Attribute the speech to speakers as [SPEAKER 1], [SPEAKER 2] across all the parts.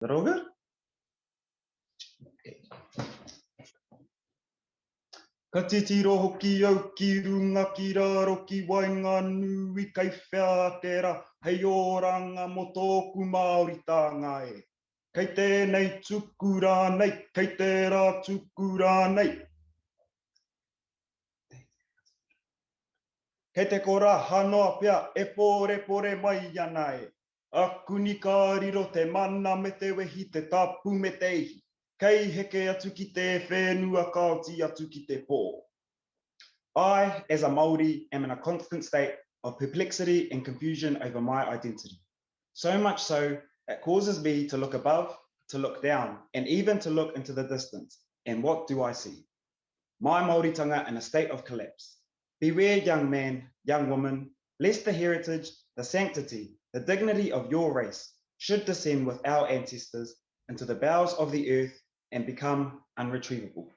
[SPEAKER 1] that all good? Okay. Ka titiro hoki au ki runga ki raro ki wainga nui kai whiaakera hei oranga mo tōku Māori tānga e. Kei tēnei tuku rānei, kei tērā tuku rānei. Kei te kora hanoa pia e pore mai ana e. Aku ni ka riro te mana me te wehi te tapu me te ihi. Kei heke atu ki te whenua kaoti atu ki te pō. I, as a Māori, am in a constant state of perplexity and confusion over my identity. So much so, it causes me to look above, to look down, and even to look into the distance. And what do I see? My Māoritanga in a state of collapse. Beware, young man, young woman, lest the heritage, the sanctity, the dignity of your race should descend with our ancestors into the bowels of the earth and become unretrievable.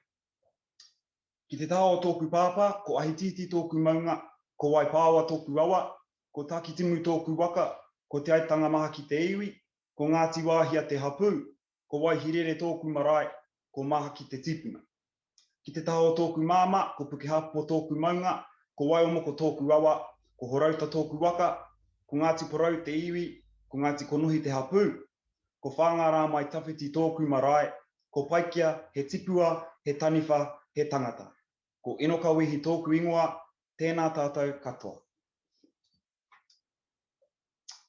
[SPEAKER 1] Ki te taha o tōku pāpā, ko ahititi tōku maunga, ko waipāwa tōku awa, ko takitimu tōku waka, ko te aitanga maha ki te iwi, ko Ngāti Wāhia te hapū, ko waihirere tōku marae, ko maha ki te tipuna. Ki te taha o tōku māma, ko pukehapo tōku maunga, ko waiomoko tōku awa, ko horauta tōku waka, ko Ngāti Porau te iwi, ko Ngāti Konuhi te hapū, ko whangara mai tawhiti tōku marae, ko paikia, he tipua, he taniwha, he tangata. Ko Enoka Wehi tōku ingoa, tēnā tātou katoa.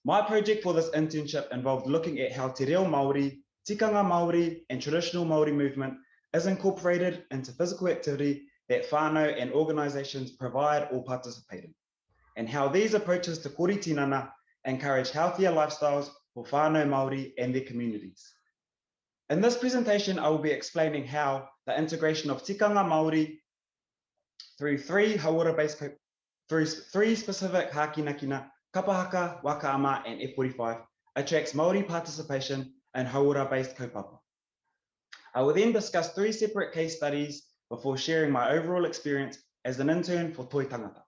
[SPEAKER 1] My project for this internship involved looking at how te reo Māori, tikanga Māori, and traditional Māori movement is incorporated into physical activity that whānau and organisations provide or participate in, and how these approaches to kori tinana encourage healthier lifestyles for whānau Māori and their communities. In this presentation, I will be explaining how the integration of tikanga Māori through three specific hākinakina, Kapa Haka, Waka Ama, and F45 attracts Māori participation in hauora-based kaupapa. I will then discuss 3 separate case studies before sharing my overall experience as an intern for Toi Tangata.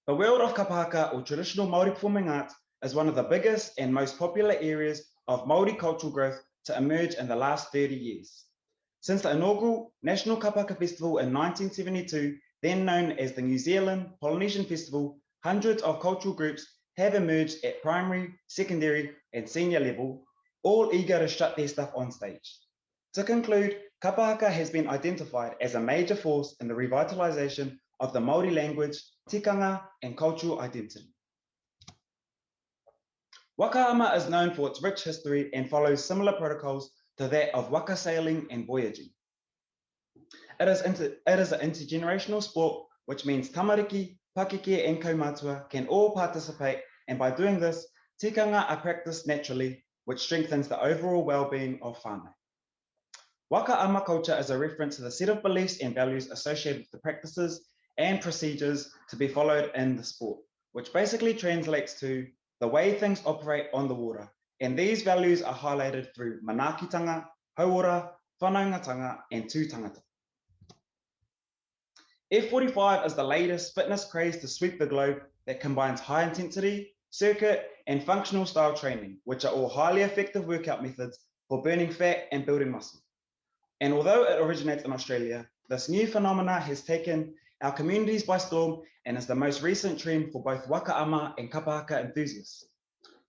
[SPEAKER 1] The world of Kapa Haka, or traditional Māori performing arts, is one of the biggest and most popular areas of Māori cultural growth to emerge in the last 30 years. Since the inaugural National Kapa Haka Festival in 1972, then known as the New Zealand Polynesian Festival, hundreds of cultural groups have emerged at primary, secondary, and senior level, all eager to shut their stuff on stage. To conclude, Kapa Haka has been identified as a major force in the revitalisation of the Māori language, tikanga, and cultural identity. Waka Ama is known for its rich history and follows similar protocols to that of waka sailing and voyaging. It is an intergenerational sport, which means tamariki, pakeke, and kaumatua can all participate, and by doing this, tikanga are practiced naturally, which strengthens the overall well-being of whānau. Waka Ama culture is a reference to the set of beliefs and values associated with the practices and procedures to be followed in the sport, which basically translates to the way things operate on the water. And these values are highlighted through manaakitanga, hauora, whanaungatanga, and tūtangata. F45 is the latest fitness craze to sweep the globe that combines high intensity, circuit, and functional style training, which are all highly effective workout methods for burning fat and building muscle. And although it originates in Australia, this new phenomena has taken our communities by storm and is the most recent trend for both Waka Ama and Kapa Haka enthusiasts.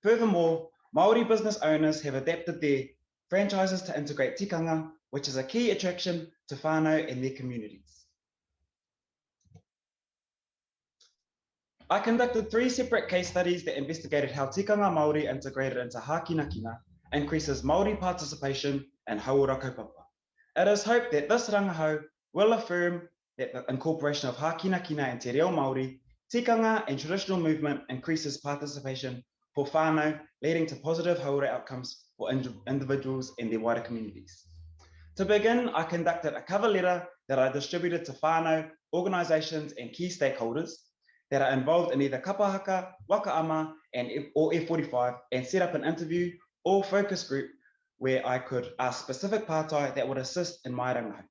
[SPEAKER 1] Furthermore, Māori business owners have adapted their franchises to integrate tikanga, which is a key attraction to whānau and their communities. I conducted 3 separate case studies that investigated how tikanga Māori integrated into hākinakina increases Māori participation in hauora kaupapa. It is hoped that this rangahau will affirm that the incorporation of hākinakina and te reo Māori, tikanga and traditional movement increases participation for whānau, leading to positive hauora outcomes for individuals and their wider communities. To begin, I conducted a cover letter that I distributed to whānau, organisations and key stakeholders that are involved in either Kapa Haka, Waka Ama, or F45, and set up an interview or focus group where I could ask specific pātai that would assist in my rangahau.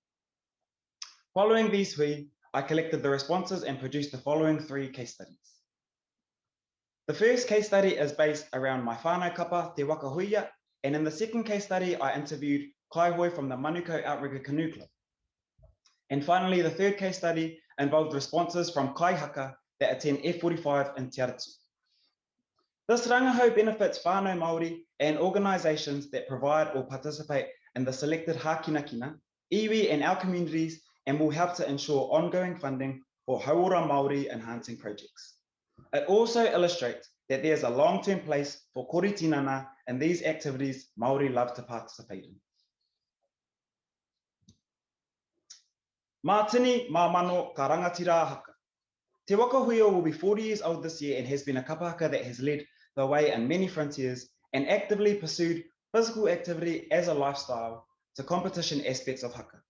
[SPEAKER 1] Following these hui, I collected the responses and produced the following 3 case studies. The first case study is based around my whānau kapa, Te Waka Huia, and in the second case study, I interviewed kaihoi from the Manukau Outrigger Canoe Club. And finally, the third case study involved responses from Kapa Haka that attend F45 in Te Aratu. This rangahau benefits whānau Māori and organisations that provide or participate in the selected hākinakina, iwi and our communities, and will help to ensure ongoing funding for hauora Māori enhancing projects. It also illustrates that there's a long-term place for kori tinana and these activities Māori love to participate in. Mā tini, mā mano, ka rangatira haka. Te Waka Huia will be 40 years old this year and has been a kapa haka that has led the way in many frontiers and actively pursued physical activity as a lifestyle to competition aspects of haka.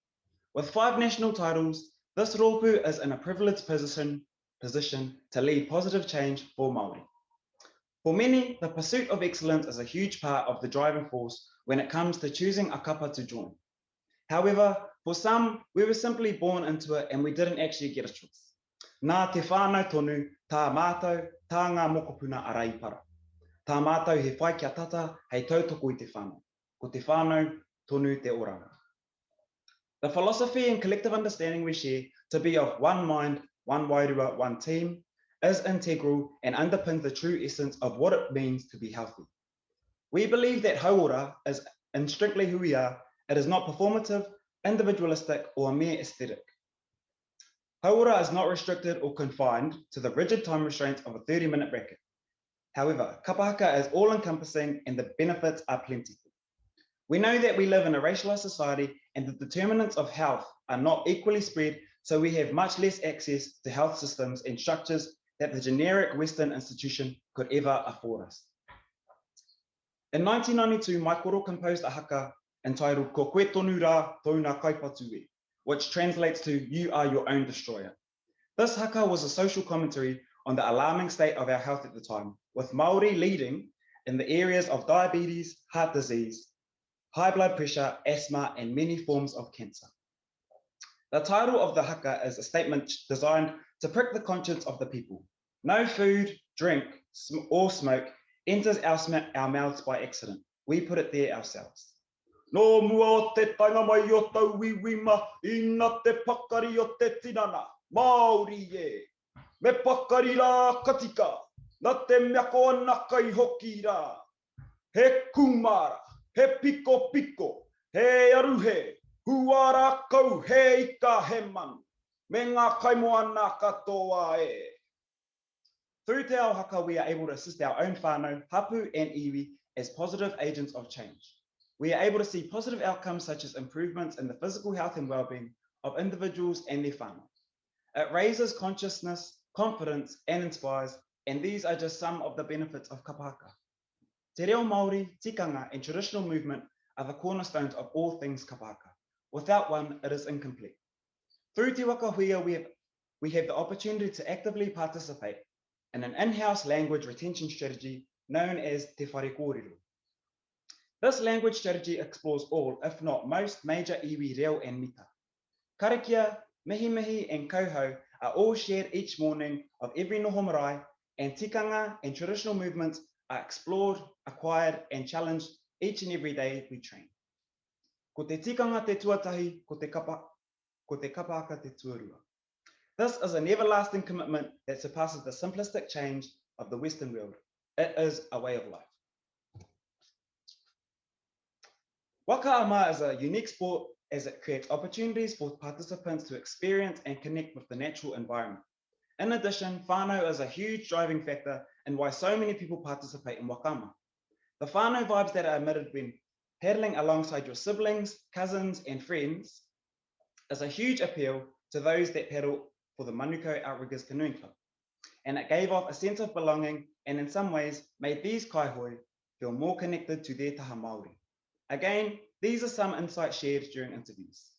[SPEAKER 1] With 5 national titles, this rōpū is in a privileged position to lead positive change for Māori. For many, the pursuit of excellence is a huge part of the driving force when it comes to choosing a kapa to join. However, for some, we were simply born into it and we didn't actually get a choice. Nā te whānau tonu, tā mātou, tā ngā mokopuna ara I para. Tā mātou he whai kia tata, hei tautoko I te whānau. Ko te whānau tonu te oranga. The philosophy and collective understanding we share to be of one mind, one wairua, one team is integral and underpins the true essence of what it means to be healthy. We believe that hauora is in strictly who we are. It is not performative, individualistic, or a mere aesthetic. Hauora is not restricted or confined to the rigid time restraints of a 30-minute bracket. However, kapa haka is all-encompassing and the benefits are plentiful. We know that we live in a racialized society and the determinants of health are not equally spread, so we have much less access to health systems and structures that the generic Western institution could ever afford us. In 1992, my koro composed a haka entitled Ko koe tonu rā tōna kaupatu e, which translates to You Are Your Own Destroyer. This haka was a social commentary on the alarming state of our health at the time, with Māori leading in the areas of diabetes, heart disease, high blood pressure, asthma, and many forms of cancer. The title of the haka is a statement designed to prick the conscience of the people. No food, drink, or smoke enters our mouths by accident. We put it there ourselves. No mua o te taonga mai o tau wiwima, ina te pakari o te tinana, Māori e. Me pakari rā katika, na te meako ana kai hoki rā. He kumara, he piko piko, he aruhe, huara kau he ika he manu, me ngā kaimoana katoa e. Through Te Ao Haka, we are able to assist our own whānau, hapu and iwi as positive agents of change. We are able to see positive outcomes such as improvements in the physical health and well-being of individuals and their whānau. It raises consciousness, confidence, and inspires, and these are just some of the benefits of kapa haka. Te reo Māori, tikanga, and traditional movement are the cornerstones of all things kapa haka. Without one, it is incomplete. Through Te Waka Huia, we have the opportunity to actively participate in an in-house language retention strategy known as Te Whare Kōrero. This language strategy explores all, if not most, major iwi reo and mita. Karakia, mihi, and kauhau are all shared each morning of every noho marae, and tikanga and traditional movements are explored, acquired, and challenged each and every day we train. Ko te tikanga te tuatahi, ko te kapa haka te tuarua. This is an everlasting commitment that surpasses the simplistic change of the Western world. It is a way of life. Waka Ama is a unique sport as it creates opportunities for participants to experience and connect with the natural environment. In addition, whānau is a huge driving factor in why so many people participate in Waka Ama. The whānau vibes that are emitted when paddling alongside your siblings, cousins, and friends is a huge appeal to those that paddle for the Manukau Outrigger Canoe Club. And it gave off a sense of belonging and in some ways made these kaihoi feel more connected to their taha Māori. Again, these are some insights shared during interviews.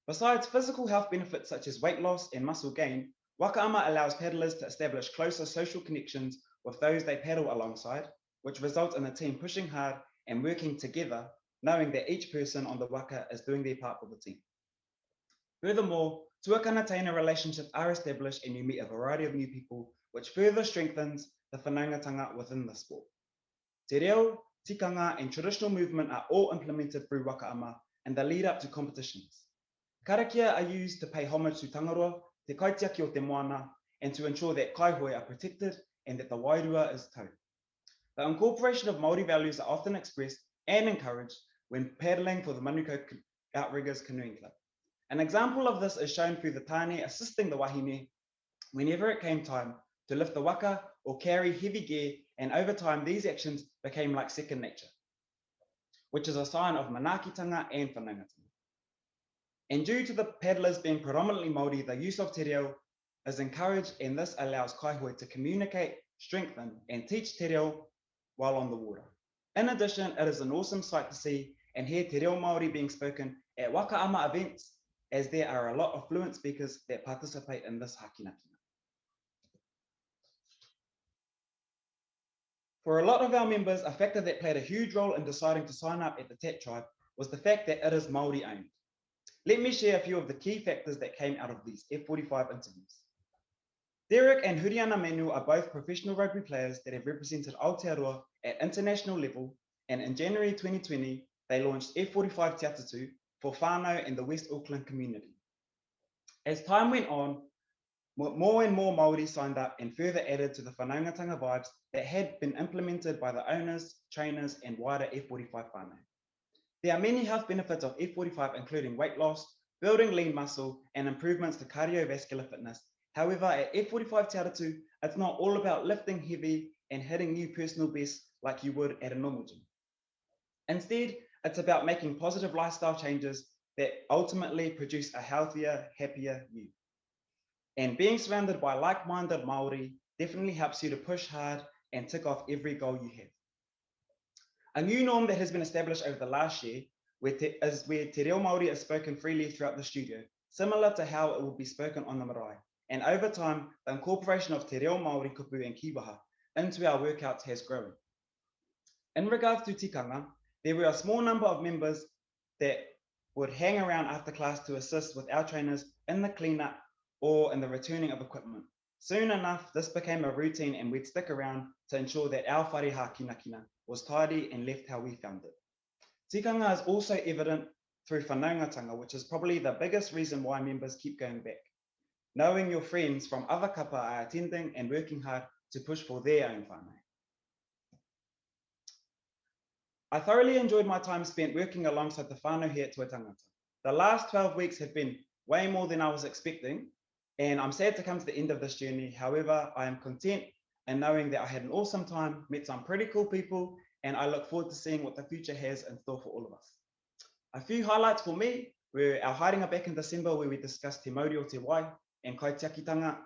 [SPEAKER 1] Besides physical health benefits such as weight loss and muscle gain, Waka Ama allows paddlers to establish closer social connections with those they paddle alongside, which results in the team pushing hard and working together, knowing that each person on the waka is doing their part for the team. Furthermore, tuakana relationships are established and you meet a variety of new people, which further strengthens the whanaungatanga within the sport. Te reo, tikanga, and traditional movement are all implemented through Waka Ama in the lead up to competitions. Karakia are used to pay homage to tangaroa, te kaitiaki o te moana, and to ensure that kaihoi are protected and that the wairua is tau. The incorporation of Māori values are often expressed and encouraged when paddling for the Manukau Outrigger Canoe Club. An example of this is shown through the tēnei assisting the wahine whenever it came time to lift the waka or carry heavy gear, and over time these actions became like second nature, which is a sign of manaakitanga and whanaungatanga. And due to the paddlers being predominantly Māori, the use of te reo is encouraged, and this allows kaihoi to communicate, strengthen, and teach te reo while on the water. In addition, it is an awesome sight to see and hear te reo Māori being spoken at Waka Ama events, as there are a lot of fluent speakers that participate in this hakinakina. For a lot of our members, a factor that played a huge role in deciding to sign up at the TAT Tribe was the fact that it is Māori owned. Let me share a few of the key factors that came out of these F45 interviews. Derek and Huriana Menu are both professional rugby players that have represented Aotearoa at international level, and in January 2020, they launched F45 Te Atatu for whānau in the West Auckland community. As time went on, more and more Māori signed up and further added to the whanaungatanga vibes that had been implemented by the owners, trainers, and wider F45 whānau. There are many health benefits of F45, including weight loss, building lean muscle, and improvements to cardiovascular fitness. However, at F45 Te Atatu, it's not all about lifting heavy and hitting new personal bests like you would at a normal gym. Instead, it's about making positive lifestyle changes that ultimately produce a healthier, happier you. And being surrounded by like-minded Māori definitely helps you to push hard and tick off every goal you have. A new norm that has been established over the last year is where te reo Māori is spoken freely throughout the studio, similar to how it will be spoken on the marae. And over time, the incorporation of te reo Māori kupu and kiwaha into our workouts has grown. In regards to tikanga, there were a small number of members that would hang around after class to assist with our trainers in the cleanup or in the returning of equipment. Soon enough, this became a routine, and we'd stick around to ensure that our whareha kinakina was tidy and left how we found it. Tikanga is also evident through whanaungatanga, which is probably the biggest reason why members keep going back. Knowing your friends from other kapa are attending and working hard to push for their own whānau. I thoroughly enjoyed my time spent working alongside the whānau here at Tuatangata. The last 12 weeks have been way more than I was expecting, and I'm sad to come to the end of this journey. However, I am content in knowing that I had an awesome time, met some pretty cool people, and I look forward to seeing what the future has in store for all of us. A few highlights for me were our haringa back in December, where we discussed te mauri o te wai and kaitiakitanga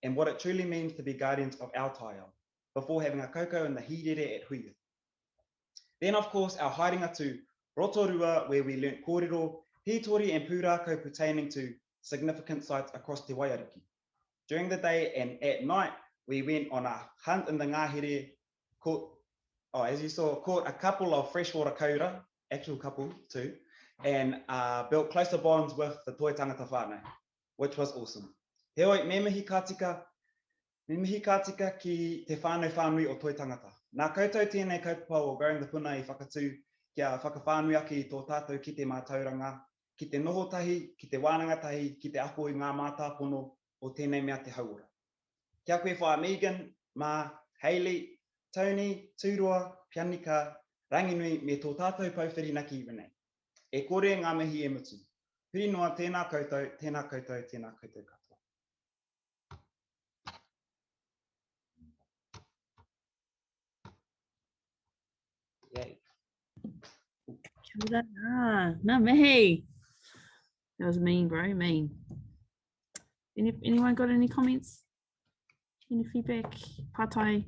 [SPEAKER 1] and what it truly means to be guardians of our taiao, before having a koukou in the hirere at Wehia. Then, of course, our haringa to Rotorua, where we learnt kōrero, hitori and pūrākau pertaining to significant sites across te Waiariki. During the day and at night, we went on a hunt in the ngahere, as you saw, caught a couple of freshwater kaura, actual couple too, and built closer bonds with the toi tangata whānau, which was awesome. He oi, me mihi kātika ki te whānau whānui o toi tangata. Nā koutou tēnei kaupapa o growing the puna I whakatū kia whakawhānui aki tō tātou ki te mātauranga, ki te noho tahi, ki te wānanga tahi, ki te ako I ngā mātāpono o tēnei mea te hauora. Kia koe whaia Megan, Ma, Hayley, Tony, Tūroa, Pianika, Ranginui, me tō tātou pauwhirinaki Renee. E kore ngā mihi e mutu. Piri noa tēnā koutou, tēnā koutou, tēnā koutou katoa. Yay.
[SPEAKER 2] Kia ora. Nā mihi. That was mean, bro, mean. Anyone got any comments? Any feedback? Patai?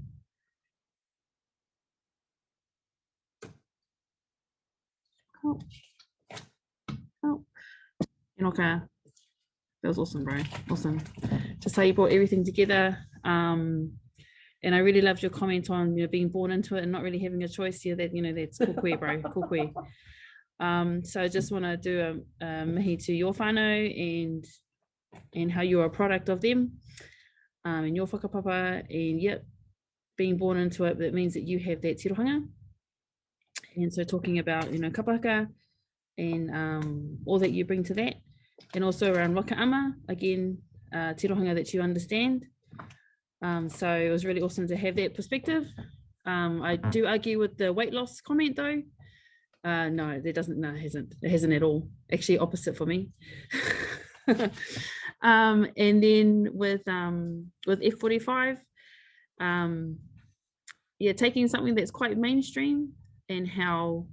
[SPEAKER 2] Cool. Oh. Enoka. That was awesome, bro. Awesome. Just how you brought everything together. And I really loved your comment on being born into it and not really having a choice here. That that's kukui, bro. Kukui. So I just want to do a mihi to your whānau and how you're a product of them, and your whakapapa, and yep, being born into it, that means that you have that tirohanga. And so talking about, you know, Kapa Haka and all that you bring to that. And also around Waka Ama, again, tirohanga that you understand. So it was really awesome to have that perspective. I do argue with the weight loss comment though. No, there doesn't, no, it hasn't at all. Actually opposite for me. And then with F45, yeah, taking something that's quite mainstream and how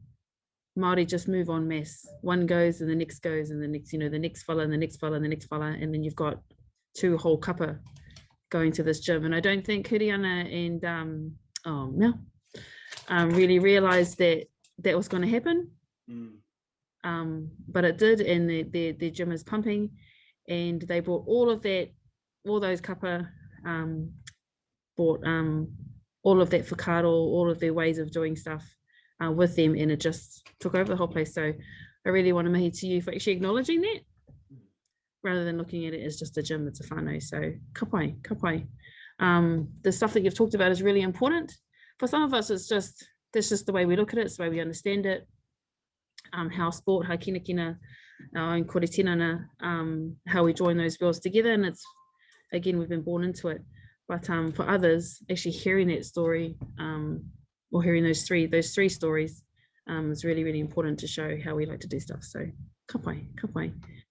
[SPEAKER 2] Māori just move on mass. One goes and the next goes and the next, you know, the next fella and the next fella and the next fella, and then you've got 2 whole kapa going to this gym. And I don't think Huriana and Mel really realized that that was going to happen. But it did, and their gym is pumping, and they brought all of that, all those kapa, brought all of that whakaaro, all of their ways of doing stuff with them, and it just took over the whole place. So I really want to mahi to you for actually acknowledging that, rather than looking at it as just a gym, it's a whānau. So kapai, kapai. The stuff that you've talked about is really important. For some of us, it's just, that's just the way we look at it, it's the way we understand it. How sport, how kina, our own kori tinana, how we join those worlds together. And it's, again, we've been born into it. But for others, actually hearing that story, or hearing those three stories, is really, really important to show how we like to do stuff. So kapai, kapai.